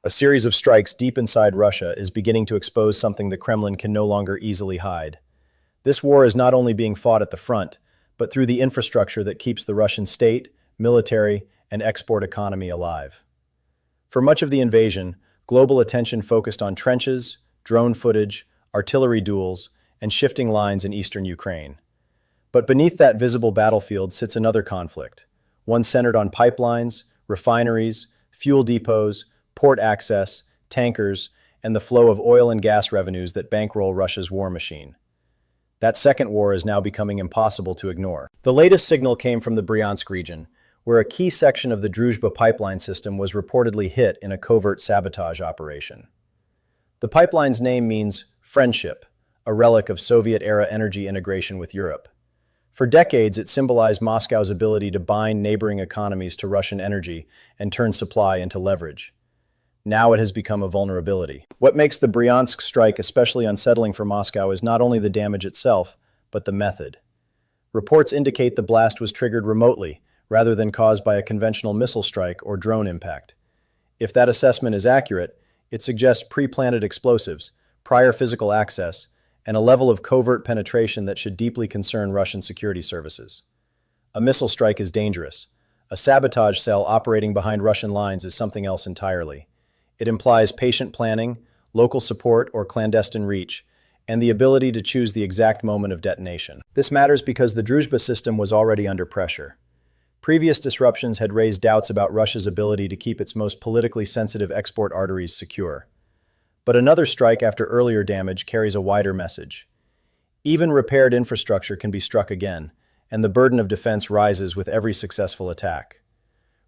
A series of strikes deep inside Russia is beginning to expose something the Kremlin can no longer easily hide. This war is not only being fought at the front, but through the infrastructure that keeps the Russian state, military, and export economy alive. For much of the invasion, global attention focused on trenches, drone footage, artillery duels, and shifting lines in eastern Ukraine. But beneath that visible battlefield sits another conflict, one centered on pipelines, refineries, fuel depots, port access, tankers, and the flow of oil and gas revenues that bankroll Russia's war machine. That second war is now becoming impossible to ignore. The latest signal came from the Bryansk region, where a key section of the Druzhba pipeline system was reportedly hit in a covert sabotage operation. The pipeline's name means friendship, a relic of Soviet-era energy integration with Europe. For decades, it symbolized Moscow's ability to bind neighboring economies to Russian energy and turn supply into leverage. Now it has become a vulnerability. What makes the Bryansk strike especially unsettling for Moscow is not only the damage itself, but the method. Reports indicate the blast was triggered remotely, rather than caused by a conventional missile strike or drone impact. If that assessment is accurate, it suggests pre-planted explosives, prior physical access, and a level of covert penetration that should deeply concern Russian security services. A missile strike is dangerous. A sabotage cell operating behind Russian lines is something else entirely. It implies patient planning, local support or clandestine reach, and the ability to choose the exact moment of detonation. This matters because the Druzhba system was already under pressure. Previous disruptions had raised doubts about Russia's ability to keep its most politically sensitive export arteries secure. But another strike after earlier damage carries a wider message. Even repaired infrastructure can be struck again, and the burden of defense rises with every successful attack.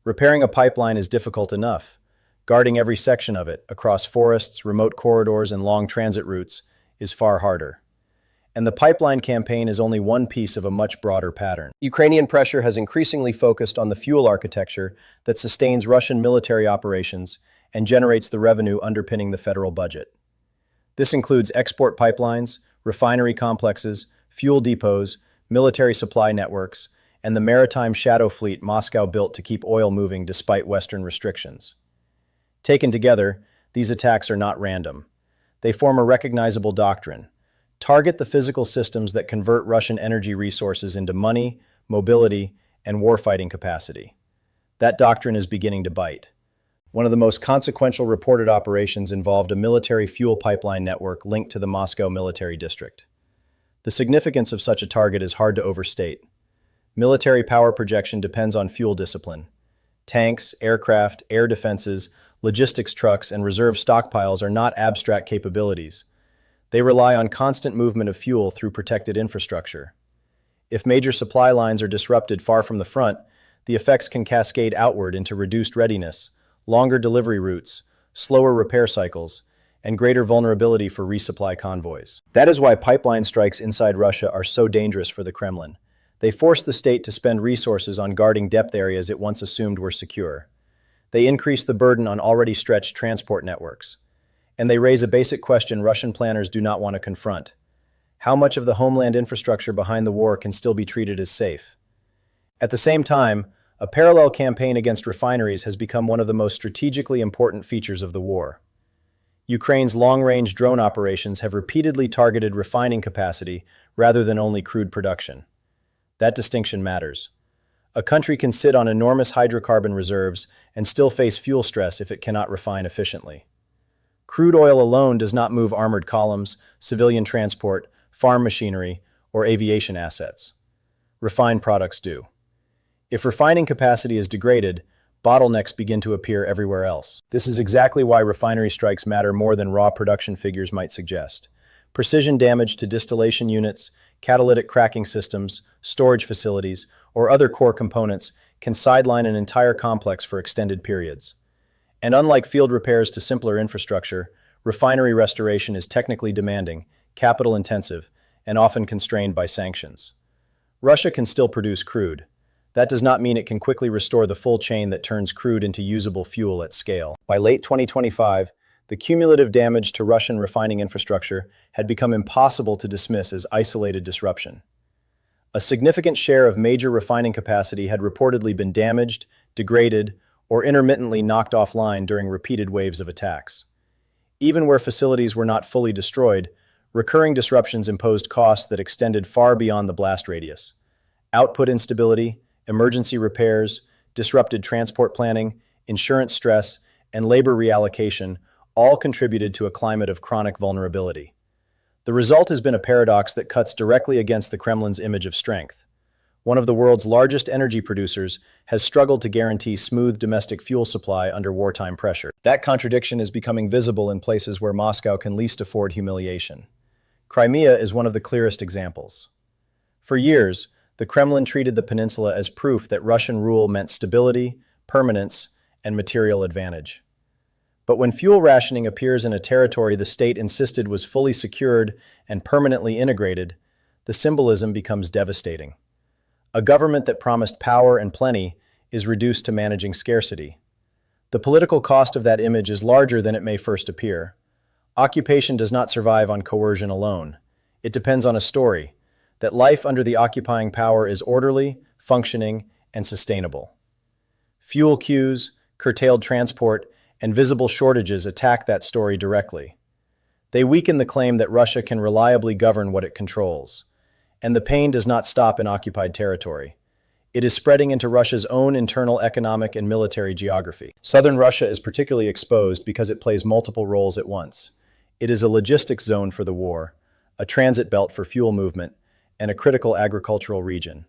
Repairing a pipeline is difficult enough. Guarding every section of it, across forests, remote corridors, and long transit routes, is far harder. And the pipeline campaign is only one piece of a much broader pattern. Ukrainian pressure has increasingly focused on the fuel architecture that sustains Russian military operations and generates the revenue underpinning the federal budget. This includes export pipelines, refinery complexes, fuel depots, military supply networks, and the maritime shadow fleet Moscow built to keep oil moving despite Western restrictions. Taken together, these attacks are not random. They form a recognizable doctrine. Target the physical systems that convert Russian energy resources into money, mobility, and warfighting capacity. That doctrine is beginning to bite. One of the most consequential reported operations involved a military fuel pipeline network linked to the Moscow military district. The significance of such a target is hard to overstate. Military power projection depends on fuel discipline. Tanks, aircraft, air defenses, logistics trucks, and reserve stockpiles are not abstract capabilities. They rely on constant movement of fuel through protected infrastructure. If major supply lines are disrupted far from the front, the effects can cascade outward into reduced readiness, longer delivery routes, slower repair cycles, and greater vulnerability for resupply convoys. That is why pipeline strikes inside Russia are so dangerous for the Kremlin. They force the state to spend resources on guarding depth areas it once assumed were secure. They increase the burden on already stretched transport networks. And they raise a basic question Russian planners do not want to confront. How much of the homeland infrastructure behind the war can still be treated as safe? At the same time, a parallel campaign against refineries has become one of the most strategically important features of the war. Ukraine's long-range drone operations have repeatedly targeted refining capacity rather than only crude production. That distinction matters. A country can sit on enormous hydrocarbon reserves and still face fuel stress if it cannot refine efficiently. Crude oil alone does not move armored columns, civilian transport, farm machinery, or aviation assets. Refined products do. If refining capacity is degraded, bottlenecks begin to appear everywhere else. This is exactly why refinery strikes matter more than raw production figures might suggest. Precision damage to distillation units, catalytic cracking systems, storage facilities, or other core components can sideline an entire complex for extended periods. And unlike field repairs to simpler infrastructure, refinery restoration is technically demanding, capital-intensive, and often constrained by sanctions. Russia can still produce crude. That does not mean it can quickly restore the full chain that turns crude into usable fuel at scale. By late 2025, the cumulative damage to Russian refining infrastructure had become impossible to dismiss as isolated disruption. A significant share of major refining capacity had reportedly been damaged, degraded, or intermittently knocked offline during repeated waves of attacks. Even where facilities were not fully destroyed, recurring disruptions imposed costs that extended far beyond the blast radius. Output instability, emergency repairs, disrupted transport planning, insurance stress, and labor reallocation all contributed to a climate of chronic vulnerability. The result has been a paradox that cuts directly against the Kremlin's image of strength. One of the world's largest energy producers has struggled to guarantee smooth domestic fuel supply under wartime pressure. That contradiction is becoming visible in places where Moscow can least afford humiliation. Crimea is one of the clearest examples. For years, the Kremlin treated the peninsula as proof that Russian rule meant stability, permanence, and material advantage. But when fuel rationing appears in a territory the state insisted was fully secured and permanently integrated, the symbolism becomes devastating. A government that promised power and plenty is reduced to managing scarcity. The political cost of that image is larger than it may first appear. Occupation does not survive on coercion alone. It depends on a story, that life under the occupying power is orderly, functioning, and sustainable. Fuel queues, curtailed transport, and visible shortages attack that story directly. They weaken the claim that Russia can reliably govern what it controls. And the pain does not stop in occupied territory. It is spreading into Russia's own internal economic and military geography. Southern Russia is particularly exposed because it plays multiple roles at once. It is a logistics zone for the war, a transit belt for fuel movement, and a critical agricultural region.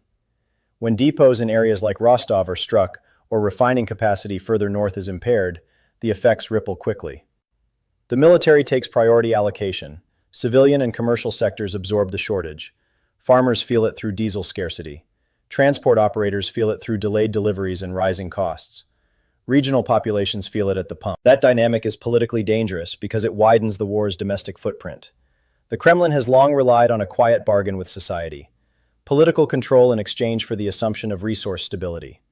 When depots in areas like Rostov are struck or refining capacity further north is impaired, the effects ripple quickly. The military takes priority allocation. Civilian and commercial sectors absorb the shortage. Farmers feel it through diesel scarcity. Transport operators feel it through delayed deliveries and rising costs. Regional populations feel it at the pump. That dynamic is politically dangerous because it widens the war's domestic footprint. The Kremlin has long relied on a quiet bargain with society, political control in exchange for the assumption of resource stability.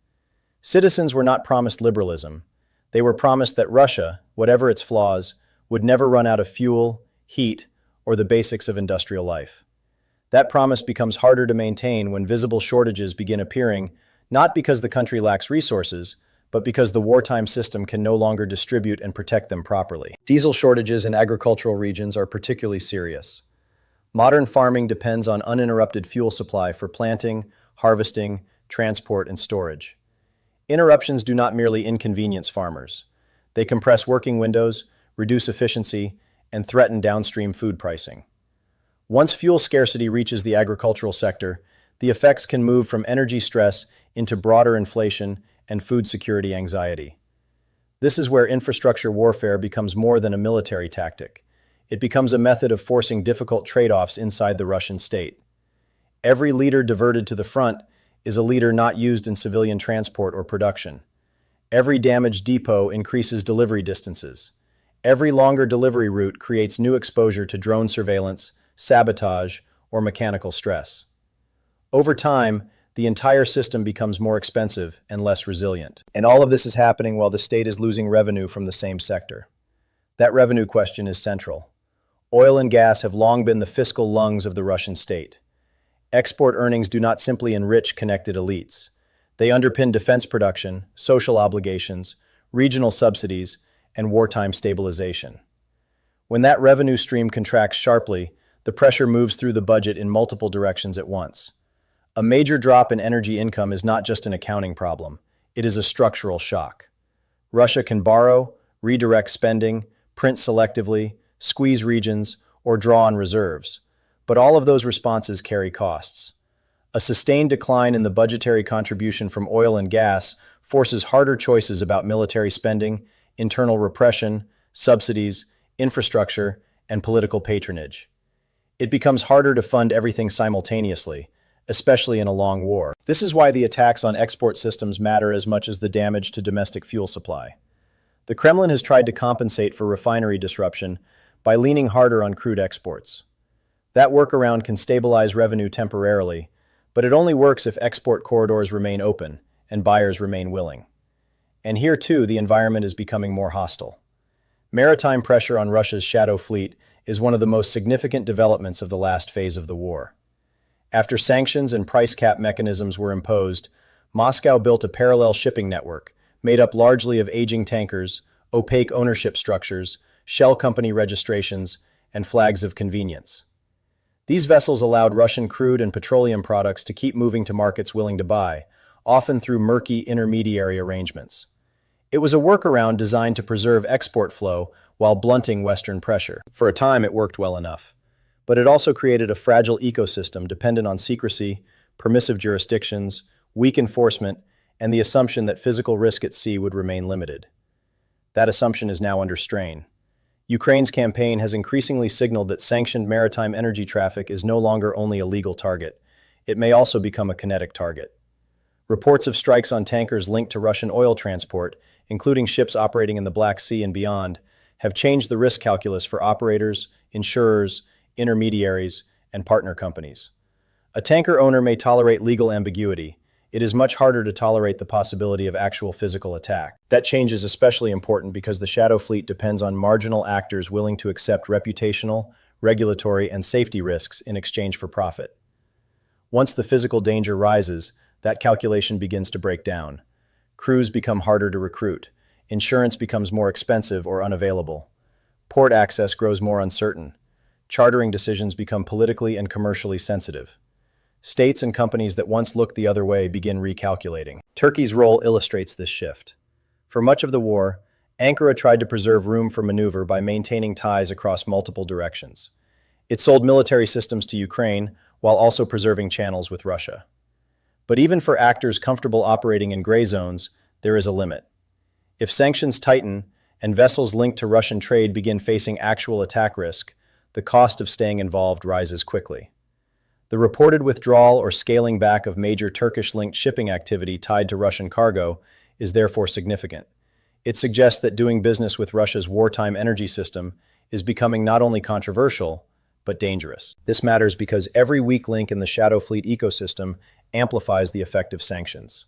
Citizens were not promised liberalism. They were promised that Russia, whatever its flaws, would never run out of fuel, heat, or the basics of industrial life. That promise becomes harder to maintain when visible shortages begin appearing, not because the country lacks resources, but because the wartime system can no longer distribute and protect them properly. Diesel shortages in agricultural regions are particularly serious. Modern farming depends on uninterrupted fuel supply for planting, harvesting, transport, and storage. Interruptions do not merely inconvenience farmers. They compress working windows, reduce efficiency, and threaten downstream food pricing. Once fuel scarcity reaches the agricultural sector, the effects can move from energy stress into broader inflation and food security anxiety. This is where infrastructure warfare becomes more than a military tactic. It becomes a method of forcing difficult trade-offs inside the Russian state. Every leader diverted to the front is a leader not used in civilian transport or production. Every damaged depot increases delivery distances. Every longer delivery route creates new exposure to drone surveillance, sabotage, or mechanical stress. Over time, the entire system becomes more expensive and less resilient. And all of this is happening while the state is losing revenue from the same sector. That revenue question is central. Oil and gas have long been the fiscal lungs of the Russian state. Export earnings do not simply enrich connected elites. They underpin defense production, social obligations, regional subsidies, and wartime stabilization. When that revenue stream contracts sharply, the pressure moves through the budget in multiple directions at once. A major drop in energy income is not just an accounting problem, it is a structural shock. Russia can borrow, redirect spending, print selectively, squeeze regions, or draw on reserves. But all of those responses carry costs. A sustained decline in the budgetary contribution from oil and gas forces harder choices about military spending, internal repression, subsidies, infrastructure, and political patronage. It becomes harder to fund everything simultaneously, especially in a long war. This is why the attacks on export systems matter as much as the damage to domestic fuel supply. The Kremlin has tried to compensate for refinery disruption by leaning harder on crude exports. That workaround can stabilize revenue temporarily, but it only works if export corridors remain open and buyers remain willing. And here, too, the environment is becoming more hostile. Maritime pressure on Russia's shadow fleet is one of the most significant developments of the last phase of the war. After sanctions and price cap mechanisms were imposed, Moscow built a parallel shipping network, made up largely of aging tankers, opaque ownership structures, shell company registrations, and flags of convenience. These vessels allowed Russian crude and petroleum products to keep moving to markets willing to buy, often through murky intermediary arrangements. It was a workaround designed to preserve export flow while blunting Western pressure. For a time, it worked well enough. But it also created a fragile ecosystem dependent on secrecy, permissive jurisdictions, weak enforcement, and the assumption that physical risk at sea would remain limited. That assumption is now under strain. Ukraine's campaign has increasingly signaled that sanctioned maritime energy traffic is no longer only a legal target. It may also become a kinetic target. Reports of strikes on tankers linked to Russian oil transport, including ships operating in the Black Sea and beyond, have changed the risk calculus for operators, insurers, intermediaries, and partner companies. A tanker owner may tolerate legal ambiguity. It is much harder to tolerate the possibility of actual physical attack. That change is especially important because the shadow fleet depends on marginal actors willing to accept reputational, regulatory, and safety risks in exchange for profit. Once the physical danger rises, that calculation begins to break down. Crews become harder to recruit. Insurance becomes more expensive or unavailable. Port access grows more uncertain. Chartering decisions become politically and commercially sensitive. States and companies that once looked the other way begin recalculating. Turkey's role illustrates this shift. For much of the war, Ankara tried to preserve room for maneuver by maintaining ties across multiple directions. It sold military systems to Ukraine while also preserving channels with Russia. But even for actors comfortable operating in gray zones, there is a limit. If sanctions tighten and vessels linked to Russian trade begin facing actual attack risk, the cost of staying involved rises quickly. The reported withdrawal or scaling back of major Turkish-linked shipping activity tied to Russian cargo is therefore significant. It suggests that doing business with Russia's wartime energy system is becoming not only controversial, but dangerous. This matters because every weak link in the shadow fleet ecosystem amplifies the effect of sanctions.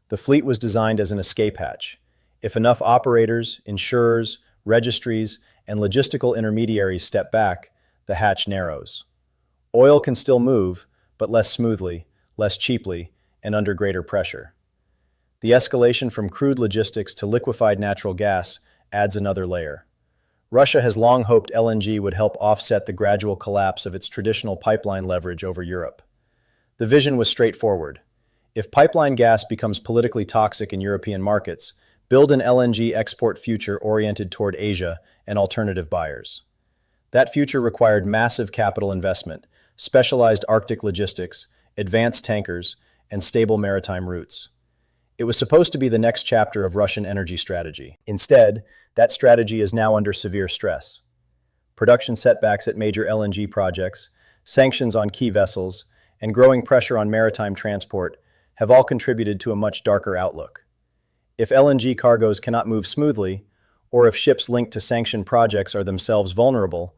The fleet was designed as an escape hatch. If enough operators, insurers, registries, and logistical intermediaries step back, the hatch narrows. Oil can still move, but less smoothly, less cheaply, and under greater pressure. The escalation from crude logistics to liquefied natural gas adds another layer. Russia has long hoped LNG would help offset the gradual collapse of its traditional pipeline leverage over Europe. The vision was straightforward. If pipeline gas becomes politically toxic in European markets, build an LNG export future oriented toward Asia and alternative buyers. That future required massive capital investment, specialized Arctic logistics, advanced tankers, and stable maritime routes. It was supposed to be the next chapter of Russian energy strategy. Instead, that strategy is now under severe stress. Production setbacks at major LNG projects, sanctions on key vessels, and growing pressure on maritime transport have all contributed to a much darker outlook. If LNG cargoes cannot move smoothly, or if ships linked to sanctioned projects are themselves vulnerable,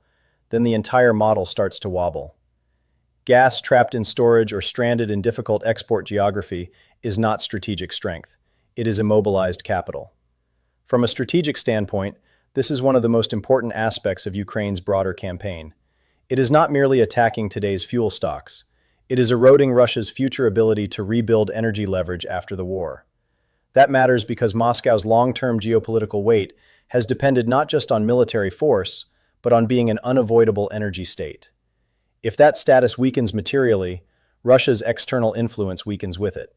then the entire model starts to wobble. Gas trapped in storage or stranded in difficult export geography is not strategic strength. It is immobilized capital. From a strategic standpoint, this is one of the most important aspects of Ukraine's broader campaign. It is not merely attacking today's fuel stocks. It is eroding Russia's future ability to rebuild energy leverage after the war. That matters because Moscow's long-term geopolitical weight has depended not just on military force, but on being an unavoidable energy state. If that status weakens materially, Russia's external influence weakens with it.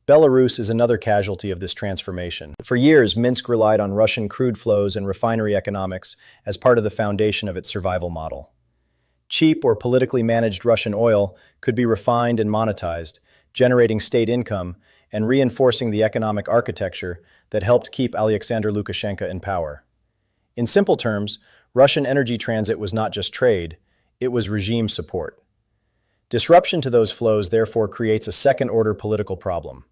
Belarus is another casualty of this transformation. For years, Minsk relied on Russian crude flows and refinery economics as part of the foundation of its survival model. Cheap or politically managed Russian oil could be refined and monetized, generating state income and reinforcing the economic architecture that helped keep Alexander Lukashenko in power. In simple terms, Russian energy transit was not just trade, it was regime support. Disruption to those flows therefore creates a second-order political problem.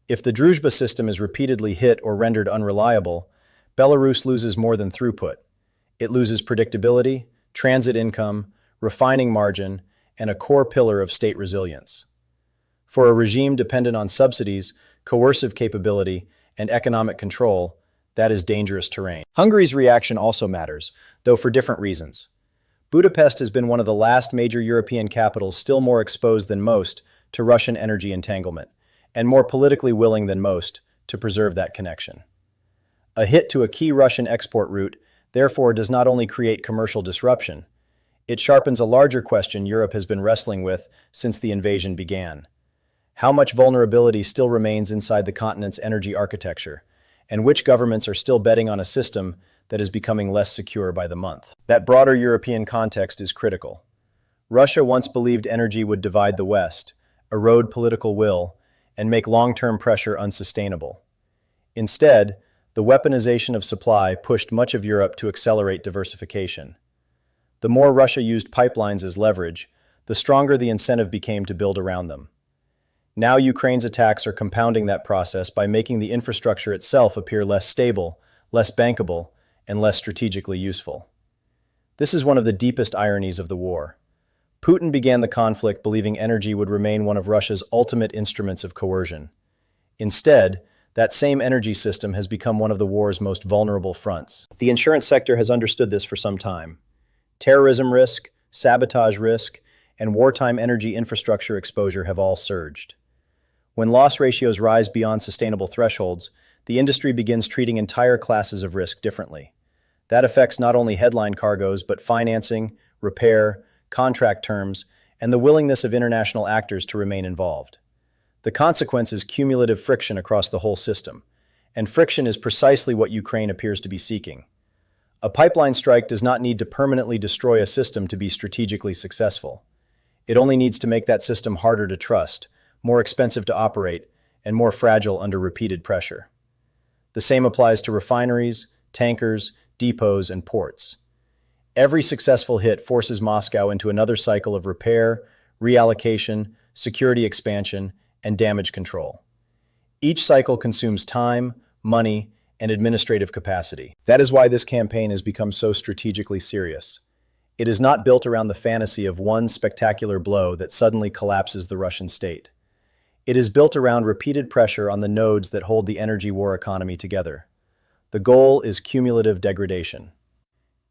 If the Druzhba system is repeatedly hit or rendered unreliable, Belarus loses more than throughput. It loses predictability, transit income, refining margin, and a core pillar of state resilience. For a regime dependent on subsidies, coercive capability, and economic control, that is dangerous terrain. Hungary's reaction also matters, though for different reasons. Budapest has been one of the last major European capitals still more exposed than most to Russian energy entanglement, and more politically willing than most to preserve that connection. A hit to a key Russian export route, therefore, does not only create commercial disruption, it sharpens a larger question Europe has been wrestling with since the invasion began. How much vulnerability still remains inside the continent's energy architecture, and which governments are still betting on a system that is becoming less secure by the month? That broader European context is critical. Russia once believed energy would divide the West, erode political will, and make long-term pressure unsustainable. Instead, the weaponization of supply pushed much of Europe to accelerate diversification. The more Russia used pipelines as leverage, the stronger the incentive became to build around them. Now Ukraine's attacks are compounding that process by making the infrastructure itself appear less stable, less bankable, and less strategically useful. This is one of the deepest ironies of the war. Putin began the conflict believing energy would remain one of Russia's ultimate instruments of coercion. Instead, that same energy system has become one of the war's most vulnerable fronts. The insurance sector has understood this for some time. Terrorism risk, sabotage risk, and wartime energy infrastructure exposure have all surged. When loss ratios rise beyond sustainable thresholds, the industry begins treating entire classes of risk differently. That affects not only headline cargoes, but financing, repair, contract terms, and the willingness of international actors to remain involved. The consequence is cumulative friction across the whole system, and friction is precisely what Ukraine appears to be seeking. A pipeline strike does not need to permanently destroy a system to be strategically successful. It only needs to make that system harder to trust, more expensive to operate, and more fragile under repeated pressure. The same applies to refineries, tankers, depots, and ports. Every successful hit forces Moscow into another cycle of repair, reallocation, security expansion, and damage control. Each cycle consumes time, money, and administrative capacity. That is why this campaign has become so strategically serious. It is not built around the fantasy of one spectacular blow that suddenly collapses the Russian state. It is built around repeated pressure on the nodes that hold the energy war economy together. The goal is cumulative degradation.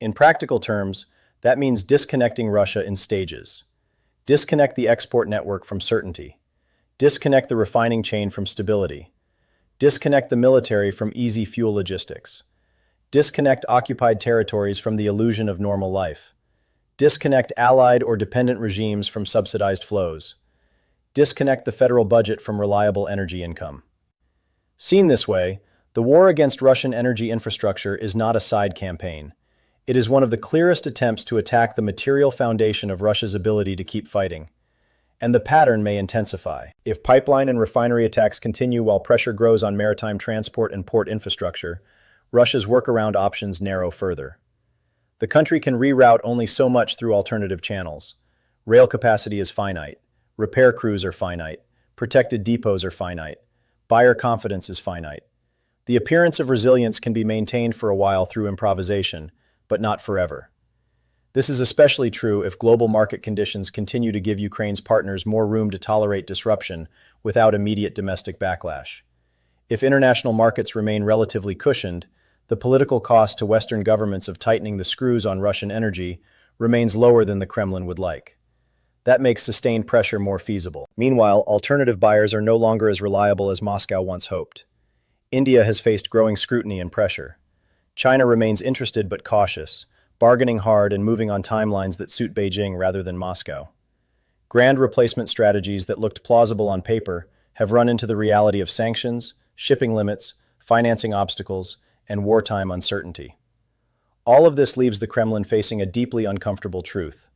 In practical terms, that means disconnecting Russia in stages. Disconnect the export network from certainty. Disconnect the refining chain from stability. Disconnect the military from easy fuel logistics. Disconnect occupied territories from the illusion of normal life. Disconnect allied or dependent regimes from subsidized flows. Disconnect the federal budget from reliable energy income. Seen this way, the war against Russian energy infrastructure is not a side campaign. It is one of the clearest attempts to attack the material foundation of Russia's ability to keep fighting. And the pattern may intensify. If pipeline and refinery attacks continue while pressure grows on maritime transport and port infrastructure, Russia's workaround options narrow further. The country can reroute only so much through alternative channels. Rail capacity is finite. Repair crews are finite. Protected depots are finite. Buyer confidence is finite. The appearance of resilience can be maintained for a while through improvisation, but not forever. This is especially true if global market conditions continue to give Ukraine's partners more room to tolerate disruption without immediate domestic backlash. If international markets remain relatively cushioned, the political cost to Western governments of tightening the screws on Russian energy remains lower than the Kremlin would like. That makes sustained pressure more feasible. Meanwhile, alternative buyers are no longer as reliable as Moscow once hoped. India has faced growing scrutiny and pressure. China remains interested but cautious, bargaining hard and moving on timelines that suit Beijing rather than Moscow. Grand replacement strategies that looked plausible on paper have run into the reality of sanctions, shipping limits, financing obstacles, and wartime uncertainty. All of this leaves the Kremlin facing a deeply uncomfortable truth.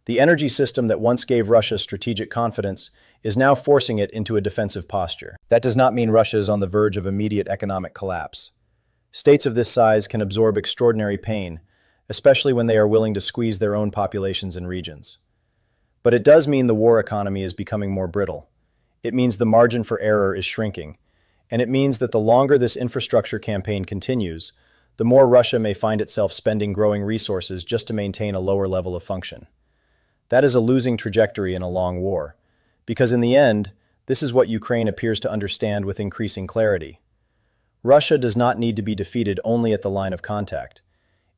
The energy system that once gave Russia strategic confidence is now forcing it into a defensive posture. That does not mean Russia is on the verge of immediate economic collapse. States of this size can absorb extraordinary pain, especially when they are willing to squeeze their own populations and regions. But it does mean the war economy is becoming more brittle. It means the margin for error is shrinking, and it means that the longer this infrastructure campaign continues, the more Russia may find itself spending growing resources just to maintain a lower level of function. That is a losing trajectory in a long war, because in the end, this is what Ukraine appears to understand with increasing clarity. Russia does not need to be defeated only at the line of contact.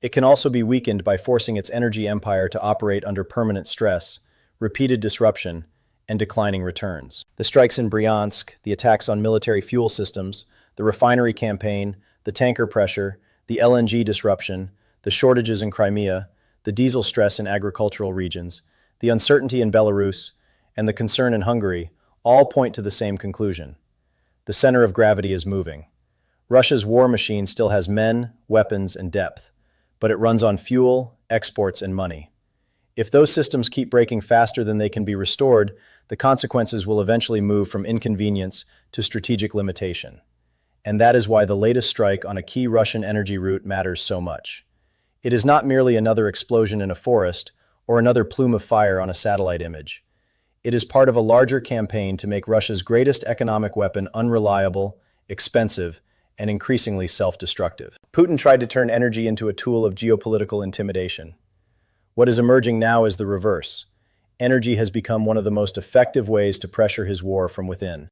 It can also be weakened by forcing its energy empire to operate under permanent stress, repeated disruption, and declining returns. The strikes in Bryansk, the attacks on military fuel systems, the refinery campaign, the tanker pressure, the LNG disruption, the shortages in Crimea, the diesel stress in agricultural regions, the uncertainty in Belarus, and the concern in Hungary all point to the same conclusion. The center of gravity is moving. Russia's war machine still has men, weapons, and depth, but it runs on fuel, exports, and money. If those systems keep breaking faster than they can be restored, the consequences will eventually move from inconvenience to strategic limitation. And that is why the latest strike on a key Russian energy route matters so much. It is not merely another explosion in a forest or another plume of fire on a satellite image. It is part of a larger campaign to make Russia's greatest economic weapon unreliable, expensive, and increasingly self-destructive. Putin tried to turn energy into a tool of geopolitical intimidation. What is emerging now is the reverse. Energy has become one of the most effective ways to pressure his war from within.